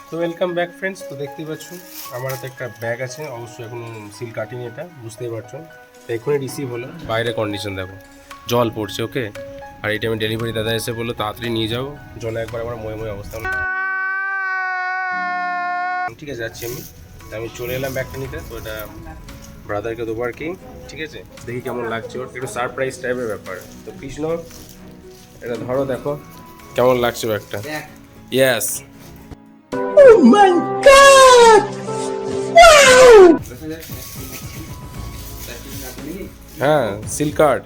তো welcome back friends. তো দেখতেই পাচ্ছ আমার হাতে একটা ব্যাগ আছে, অবশ্যই এখনো সিল কাটিনি, এটা বুঝতেই পারছো। তো এখনই রিসিভ হলো, বাইরে কন্ডিশন দেখো, জল পড়ছে। ওকে, আর এই টাইমে ডেলিভারি দাদা এসে বললো তাড়াতাড়ি নিয়ে যাও, জলে একবার আমার ময়ে ময়ে অবস্থা। ঠিক আছে, যাচ্ছি আমি চলে এলাম ব্যাগটা নিতে। তো এটা ব্রাদারকে দেবো আর কি। ঠিক আছে, দেখি কেমন লাগছে, ওর একটু সারপ্রাইজ টাইপের ব্যাপার। তো কৃষ্ণ এটা ধরো, দেখো কেমন লাগছে ব্যাগটা। ইয়েস, হ্যাঁ সিল কার্ড।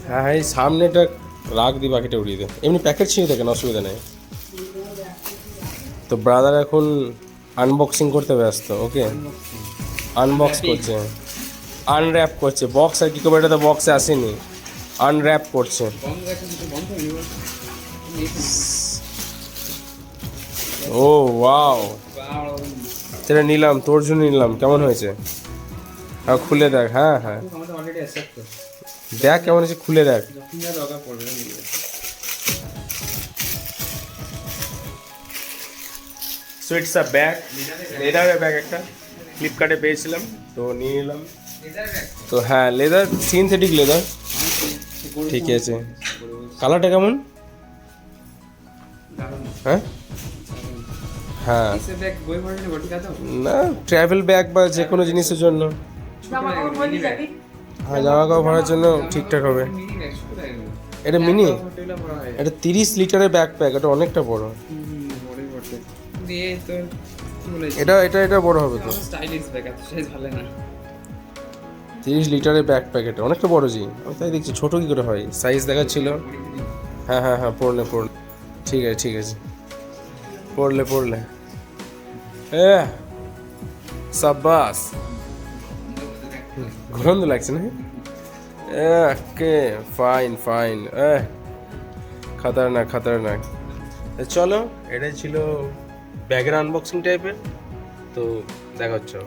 হ্যাঁ এই সামনেটা রাখ দি, বাকিটা উড়িয়ে দে, এমনি প্যাকেট ছিঁড়ে দেখেন, অসুবিধা নেই। তো ব্রাদার এখন আনবক্সিং করতে ব্যস্ত। ওকে, আনবক্স করছে, আনর্যাপ করছে। বক্স আর কি করবে, এটা তো বক্সে আসেনি, আনর্যাপ করছে। ও ওয়াও, সেটা নিলাম, তোর জন্য নিলাম। কেমন হয়েছে? হ্যাঁ খুলে দেখ, হ্যাঁ হ্যাঁ দেখ কেমন হয়েছে, খুলে দেখ। সো ইটস আ ব্যাগ, লেদারের ব্যাগ, একটা ফ্লিপকার্টে পেয়েছিলাম, তো নিয়ে নিলাম। তো হ্যাঁ লেদার, সিনথেটিক লেদার, ঠিক আছে। কালারটা কেমন? হ্যাঁ হ্যাঁ, না ট্রাভেল ব্যাগ বা যে কোনো জিনিসের জন্য, হ্যাঁ জামা কাপড় ভরার জন্য ঠিকঠাক হবে। এটা মিনি, এটা 30 লিটারের ব্যাকপ্যাক, এটা অনেকটা বড়। এটা এটা এটা বড় হবে তো, 30 লিটারের ব্যাকপ্যাক, এটা অনেকটা বড়। জি আমি তাই দেখছি, ছোট কি করে হয়, সাইজ দেখাচ্ছিল। হ্যাঁ হ্যাঁ হ্যাঁ, পড়লে পড়লে, ঠিক আছে ঠিক আছে, পড়লে পড়লে। সাব্বাস, গন্ধ লাগছে না? কে ফাইন ফাইন, খাতারনাক খাতারনাক। চলো, এটাই ছিল ব্যাগের আনবক্সিং টাইপের। তো দেখা হচ্ছে।